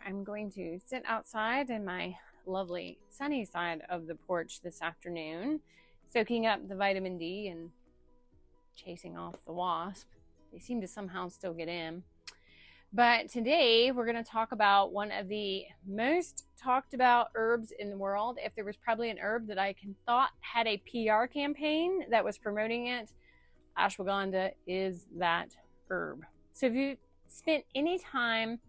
I'm going to sit outside in my lovely sunny side of the porch this afternoon, soaking up the vitamin D and chasing off the wasp. They seem to somehow still get in. But today we're going to talk about one of the most talked about herbs in the world. If there was probably an herb that I thought had a PR campaign that was promoting it, ashwagandha is that herb. So if you spent any time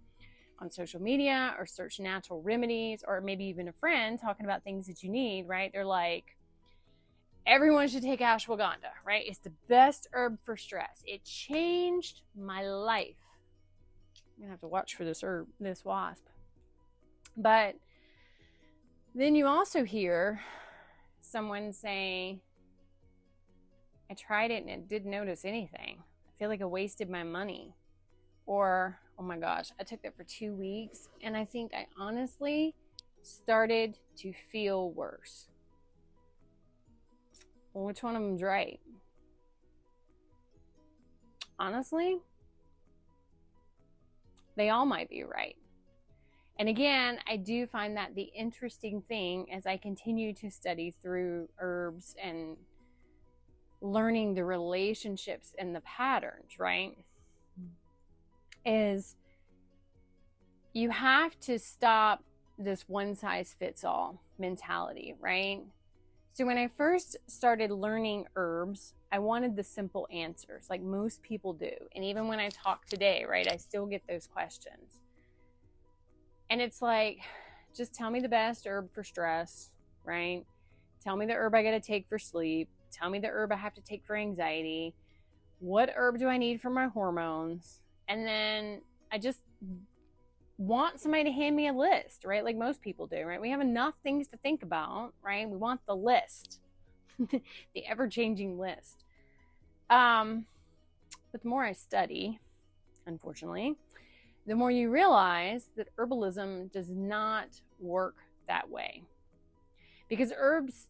on social media or search natural remedies, or maybe even a friend talking about things that you need, right? They're like, everyone should take ashwagandha, right? It's the best herb for stress. It changed my life. I'm gonna have to watch for this wasp. But then you also hear someone say, I tried it and it didn't notice anything. I feel like I wasted my money. Or, oh my gosh, I took that for 2 weeks and I think I honestly started to feel worse. Well, which one of them's right? Honestly, they all might be right. And again, I do find that the interesting thing as I continue to study through herbs and learning the relationships and the patterns, right? Is you have to stop this one size fits all mentality, right? So when I first started learning herbs, I wanted the simple answers like most people do. And even when I talk today, right, I still get those questions. And it's like, just tell me the best herb for stress, right? Tell me the herb I got to take for sleep. Tell me the herb I have to take for anxiety. What herb do I need for my hormones? And then I just want somebody to hand me a list, right? Like most people do, right? We have enough things to think about, right? We want the list, the ever-changing list. But the more I study, unfortunately, the more you realize that herbalism does not work that way. Because herbs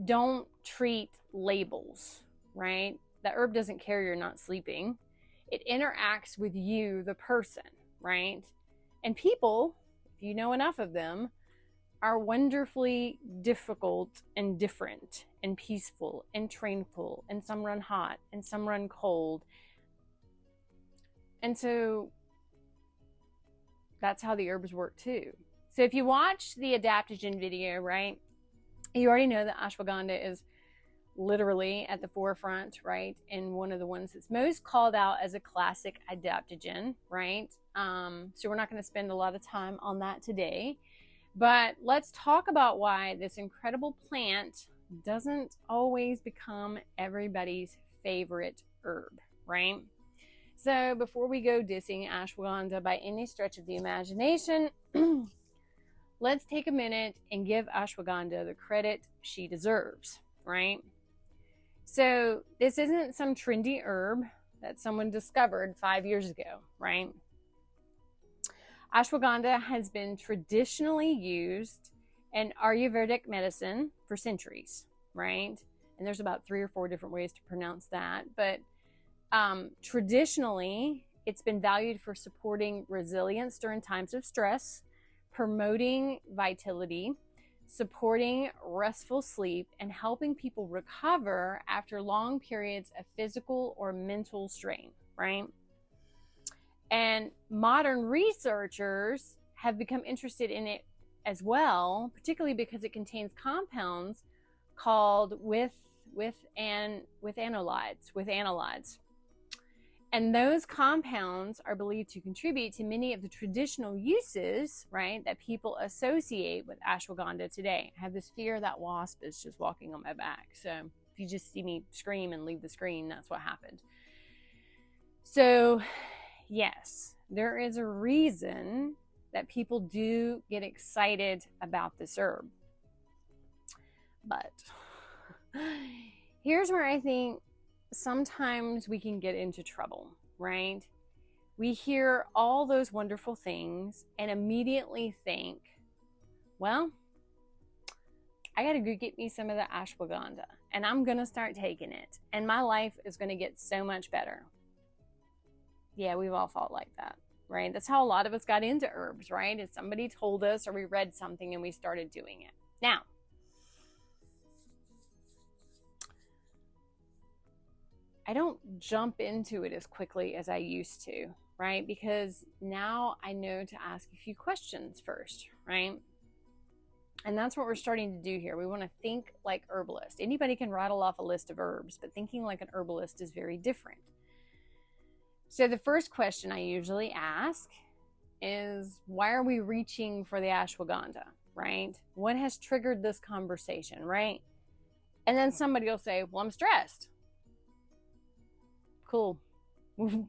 don't treat labels, right? The herb doesn't care you're not sleeping. It interacts with you, the person, right? And people, if you know enough of them, are wonderfully difficult and different and peaceful and tranquil, and some run hot and some run cold. And so that's how the herbs work too. So if you watch the adaptogen video, right, you already know that ashwagandha is literally at the forefront, right? And one of the ones that's most called out as a classic adaptogen, right? So we're not going to spend a lot of time on that today, but let's talk about why this incredible plant doesn't always become everybody's favorite herb, right? So before we go dissing ashwagandha by any stretch of the imagination, let's take a minute and give ashwagandha the credit she deserves, right? So this isn't some trendy herb that someone discovered 5 years ago, right? Ashwagandha has been traditionally used in Ayurvedic medicine for centuries, right? And there's about 3 or 4 different ways to pronounce that. But traditionally, it's been valued for supporting resilience during times of stress, promoting vitality, supporting restful sleep, and helping people recover after long periods of physical or mental strain, right? And modern researchers have become interested in it as well, particularly because it contains compounds called with analytes. And those compounds are believed to contribute to many of the traditional uses, right, that people associate with ashwagandha today. I have this fear that wasp is just walking on my back. So if you just see me scream and leave the screen, that's what happened. So yes, there is a reason that people do get excited about this herb. But here's where I think sometimes we can get into trouble, right? We hear all those wonderful things and immediately think, well, I gotta go get me some of the ashwagandha and I'm gonna start taking it and my life is gonna get so much better. Yeah, we've all felt like that. right? That's how a lot of us got into herbs, right? Is somebody told us or we read something and we started doing it. Now, I don't jump into it as quickly as I used to, right? Because now I know to ask a few questions first, right? And that's what we're starting to do here. We want to think like herbalists. Anybody can rattle off a list of herbs, but thinking like an herbalist is very different. So the first question I usually ask is, why are we reaching for the ashwagandha, right? What has triggered this conversation, right? And then somebody will say, well, I'm stressed. Cool.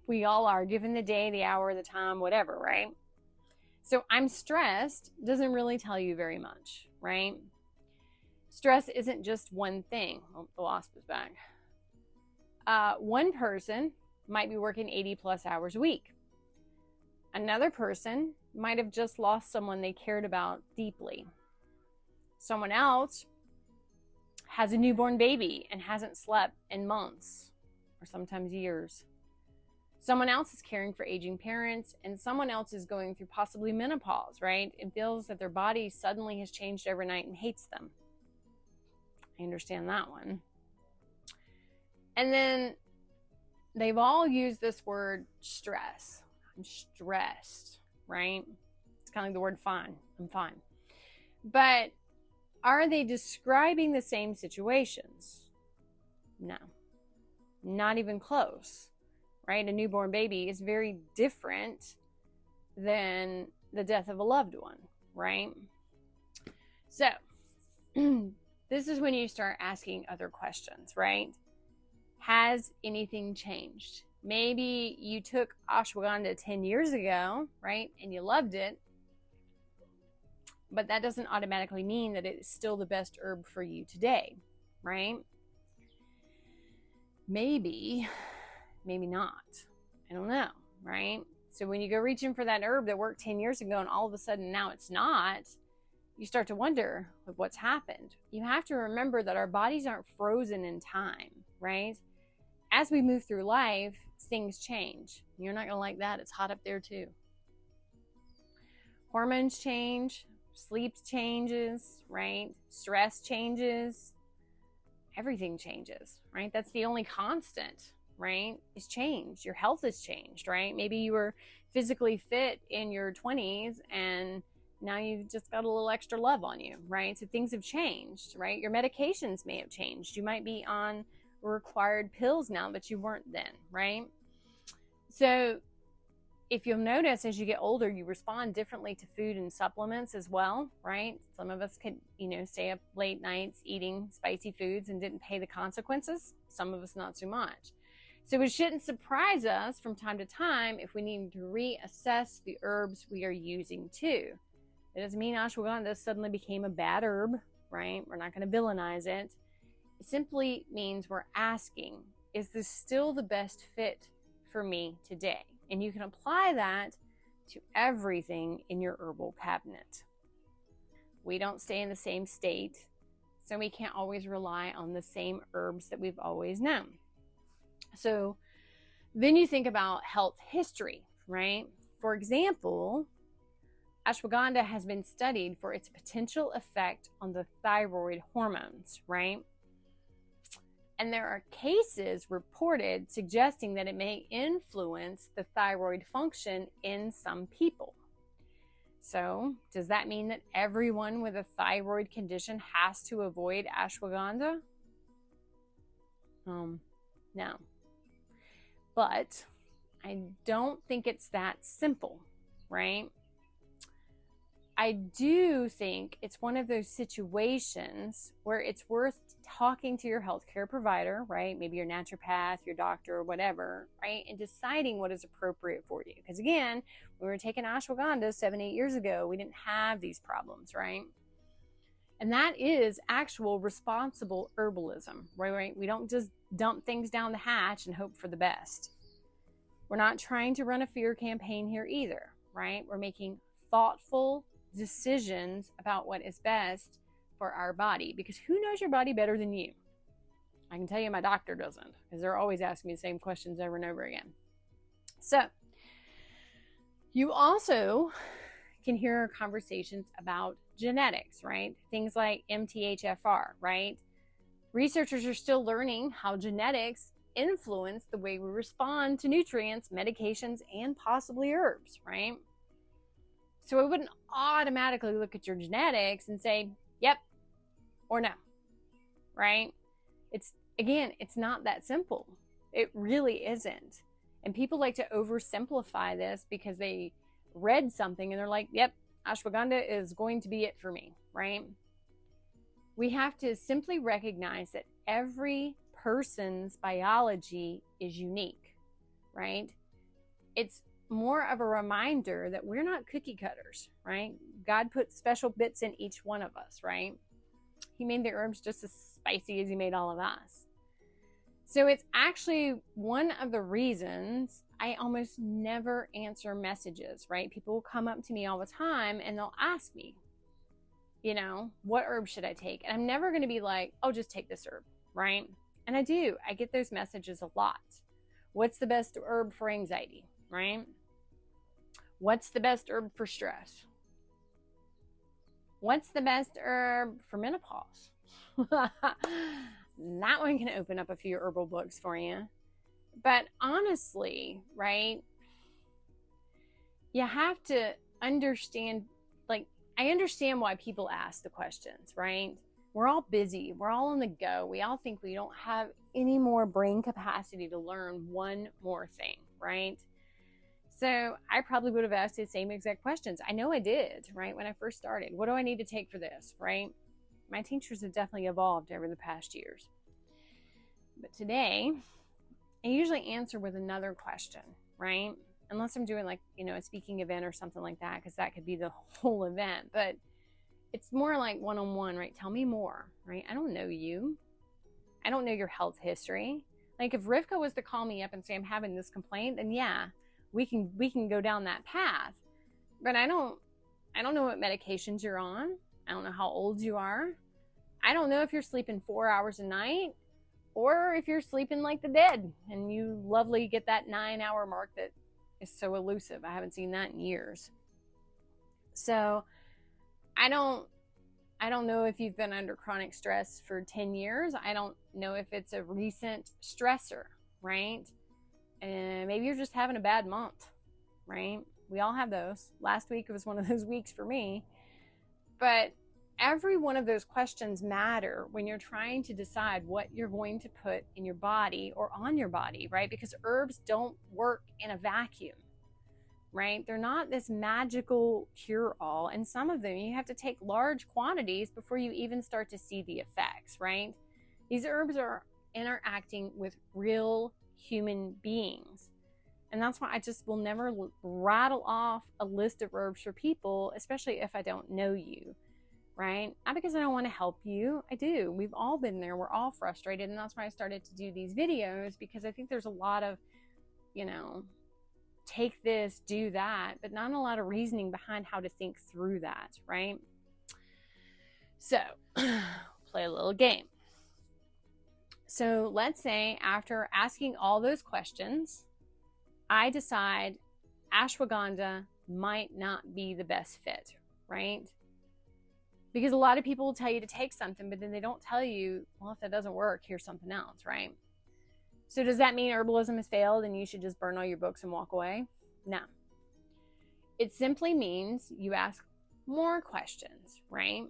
We all are, given the day, the hour, the time, whatever, right? So I'm stressed doesn't really tell you very much, right? Stress isn't just one thing. Oh, the wasp is back. One person might be working 80 plus hours a week. Another person might have just lost someone they cared about deeply. Someone else has a newborn baby and hasn't slept in months or sometimes years. Someone else is caring for aging parents, and someone else is going through possibly menopause, right? It feels that their body suddenly has changed overnight and hates them. I understand that one. And then they've all used this word stress. I'm stressed, right? It's kind of like the word fine. I'm fine. But are they describing the same situations? No, not even close, right? A newborn baby is very different than the death of a loved one, right? So this is when you start asking other questions, right? Has anything changed? Maybe you took ashwagandha 10 years ago, right? And you loved it, but that doesn't automatically mean that it is still the best herb for you today, right? Maybe not. I don't know, right? So when you go reaching for that herb that worked 10 years ago and all of a sudden now it's not, you start to wonder what's happened. You have to remember that our bodies aren't frozen in time, right? As we move through life, things change. You're not going to like that. It's hot up there too. Hormones change, sleep changes, right? Stress changes. Everything changes, right? That's the only constant, right? Is change. Your health has changed, right? Maybe you were physically fit in your 20s and now you've just got a little extra love on you, right? So things have changed, right? Your medications may have changed. You might be on required pills now that you weren't then, right? So if you'll notice, as you get older, you respond differently to food and supplements as well, right? Some of us could, stay up late nights eating spicy foods and didn't pay the consequences. Some of us not so much. So it shouldn't surprise us from time to time if we need to reassess the herbs we are using too. It doesn't mean ashwagandha suddenly became a bad herb, right? We're not going to villainize it. It simply means we're asking, is this still the best fit for me today? And you can apply that to everything in your herbal cabinet. We don't stay in the same state, so we can't always rely on the same herbs that we've always known. So then you think about health history, right? For example, ashwagandha has been studied for its potential effect on the thyroid hormones, right? And there are cases reported suggesting that it may influence the thyroid function in some people. So, does that mean that everyone with a thyroid condition has to avoid ashwagandha? No. But I don't think it's that simple, right? I do think it's one of those situations where it's worth talking to your healthcare provider, right? Maybe your naturopath, your doctor, or whatever, right? And deciding what is appropriate for you. Because again, when we were taking ashwagandha 7-8 years ago, we didn't have these problems, right? And that is actual responsible herbalism, right? We don't just dump things down the hatch and hope for the best. We're not trying to run a fear campaign here either, right? We're making thoughtful decisions about what is best for our body, because who knows your body better than you? I can tell you my doctor doesn't, because they're always asking me the same questions over and over again. So You also can hear conversations about genetics, right? Things like MTHFR, right? Researchers are still learning how genetics influence the way we respond to nutrients, medications, and possibly herbs, right? So I wouldn't automatically look at your genetics and say, yep or no, right? It's not that simple. It really isn't. And people like to oversimplify this because they read something and they're like, yep, ashwagandha is going to be it for me, right? We have to simply recognize that every person's biology is unique, right? It's more of a reminder that we're not cookie cutters, right? God put special bits in each one of us, right? He made the herbs just as spicy as he made all of us. So it's actually one of the reasons I almost never answer messages, right? People will come up to me all the time and they'll ask me, you know, what herb should I take? And I'm never going to be like, oh, just take this herb, right? And I get those messages a lot. What's the best herb for anxiety, right? What's the best herb for stress? What's the best herb for menopause? That one can open up a few herbal books for you. But honestly, right, you have to understand, like, I understand why people ask the questions, right? We're all busy. We're all on the go. We all think we don't have any more brain capacity to learn one more thing, right? So I probably would have asked the same exact questions. I know I did, right, when I first started. What do I need to take for this, right? My tinctures have definitely evolved over the past years. But today, I usually answer with another question, right? Unless I'm doing like, you know, a speaking event or something like that, because that could be the whole event. But it's more like one-on-one, right? Tell me more, right? I don't know you. I don't know your health history. Like if Rivka was to call me up and say I'm having this complaint, then yeah, we can go down that path. But I don't know what medications you're on. I don't know how old you are. I don't know if you're sleeping 4 hours a night or if you're sleeping like the dead and you lovely get that 9-hour mark that is so elusive. I haven't seen that in years. So I don't know if you've been under chronic stress for 10 years. I don't know if it's a recent stressor, right? And maybe you're just having a bad month, right? We all have those. Last week was one of those weeks for me. But every one of those questions matter when you're trying to decide what you're going to put in your body or on your body, right? Because herbs don't work in a vacuum, right? They're not this magical cure-all. And some of them you have to take large quantities before you even start to see the effects, right? These herbs are interacting with real human beings. And that's why I just will never rattle off a list of herbs for people, especially if I don't know you, right? Not because I don't want to help you. I do. We've all been there. We're all frustrated. And that's why I started to do these videos, because I think there's a lot of, you know, take this, do that, but not a lot of reasoning behind how to think through that, right? So play a little game. So let's say after asking all those questions, I decide ashwagandha might not be the best fit, right? Because a lot of people will tell you to take something, but then they don't tell you, well, if that doesn't work, here's something else, right? So does that mean herbalism has failed and you should just burn all your books and walk away? No. It simply means you ask more questions, right?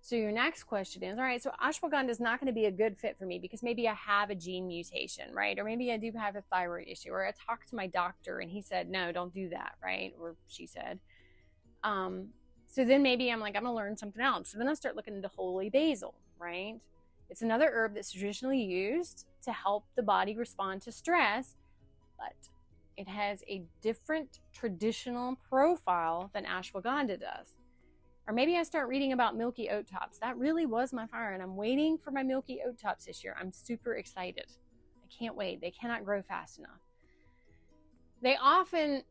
So your next question is, all right, so ashwagandha is not going to be a good fit for me because maybe I have a gene mutation, right? Or maybe I do have a thyroid issue, or I talked to my doctor and he said, no, don't do that, right? Or she said. So then maybe I'm like, I'm going to learn something else. So then I start looking into holy basil, right? It's another herb that's traditionally used to help the body respond to stress, but it has a different traditional profile than ashwagandha does. Or maybe I start reading about milky oat tops. That really was my fire, and I'm waiting for my milky oat tops this year. I'm super excited. I can't wait. They cannot grow fast enough. They often,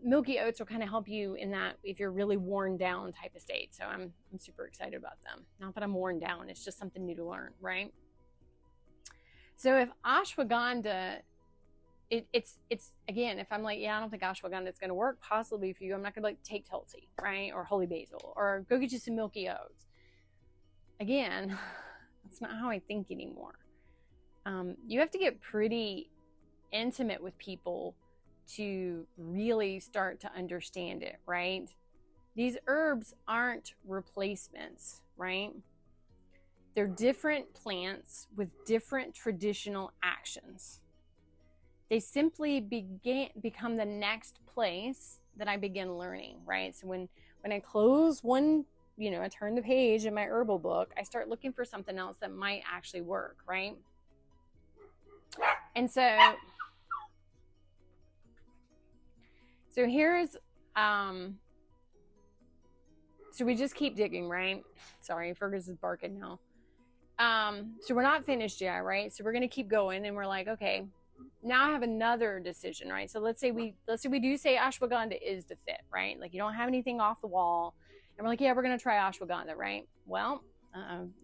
milky oats will kind of help you in that if you're really worn down type of state. So I'm super excited about them. Not that I'm worn down. It's just something new to learn, right? So if ashwagandha it's again, if I'm like, yeah, I don't think ashwagandha is going to work possibly for you, I'm not going to like take Tulsi, right? Or holy basil, or go get you some milky oats. Again, that's not how I think anymore. You have to get pretty intimate with people to really start to understand it, right? These herbs aren't replacements, right? They're different plants with different traditional actions. They simply become the next place that I begin learning, right? So when I close one, I turn the page in my herbal book, I start looking for something else that might actually work, right? And so here's, so we just keep digging, right? Sorry, Fergus is barking now. So we're not finished yet, right? So we're going to keep going, and we're like, okay, now I have another decision, right? So let's say we do say ashwagandha is the fit, right? Like you don't have anything off the wall, and we're like, yeah, we're going to try ashwagandha, right? Well,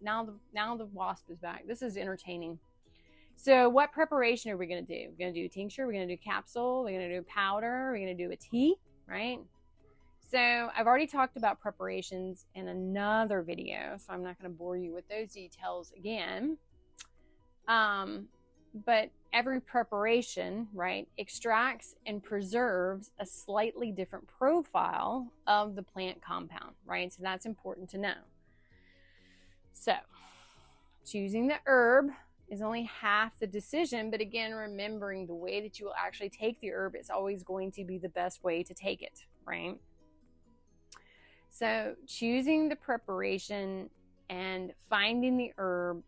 now the wasp is back. This is entertaining. So what preparation are we going to do? We're going to do tincture, we're going to do capsule, we're going to do powder, we're going to do a tea, right? So I've already talked about preparations in another video, so I'm not going to bore you with those details again. But every preparation, right, extracts and preserves a slightly different profile of the plant compound, right? So that's important to know. So choosing the herb is only half the decision, but again, remembering the way that you will actually take the herb is always going to be the best way to take it, right? So choosing the preparation and finding the herb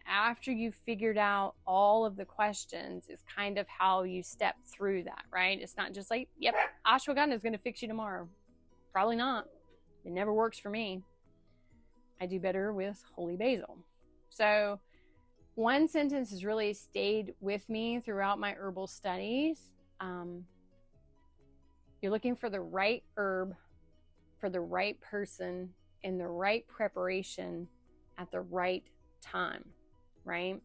after you've figured out all of the questions is kind of how you step through that, right? It's not just like, yep, ashwagandha is going to fix you tomorrow. Probably not. It never works for me. I do better with holy basil. So one sentence has really stayed with me throughout my herbal studies. You're looking for the right herb for the right person in the right preparation at the right time, right?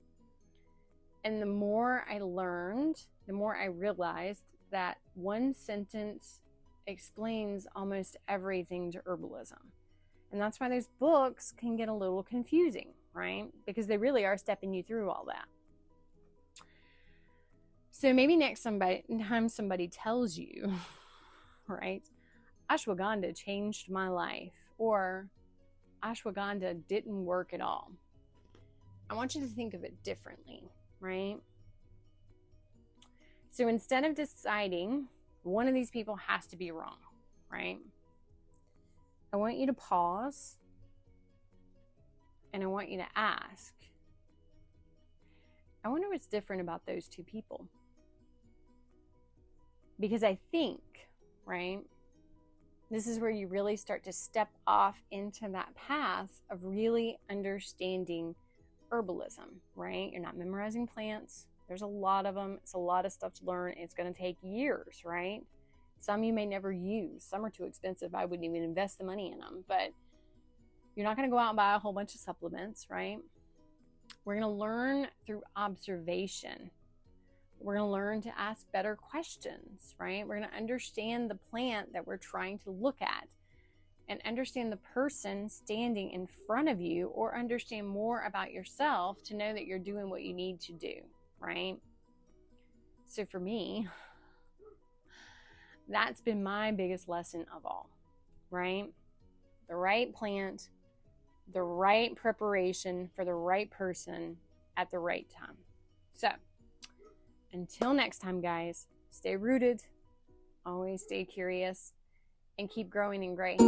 And the more I learned, the more I realized that one sentence explains almost everything to herbalism. And that's why those books can get a little confusing, right? Because they really are stepping you through all that. So maybe next time somebody tells you, right, ashwagandha changed my life, or ashwagandha didn't work at all, I want you to think of it differently, right? So instead of deciding one of these people has to be wrong, right? I want you to pause and I want you to ask, I wonder what's different about those two people. Because I think, right, this is where you really start to step off into that path of really understanding herbalism, right? You're not memorizing plants. There's a lot of them. It's a lot of stuff to learn. It's going to take years, right? Some you may never use. Some are too expensive. I wouldn't even invest the money in them. But you're not going to go out and buy a whole bunch of supplements, right? We're going to learn through observation. We're going to learn to ask better questions, right? We're going to understand the plant that we're trying to look at and understand the person standing in front of you, or understand more about yourself to know that you're doing what you need to do, right? So for me, that's been my biggest lesson of all, right? The right plant, the right preparation for the right person at the right time. So until next time, guys, stay rooted, always stay curious, and keep growing in grace.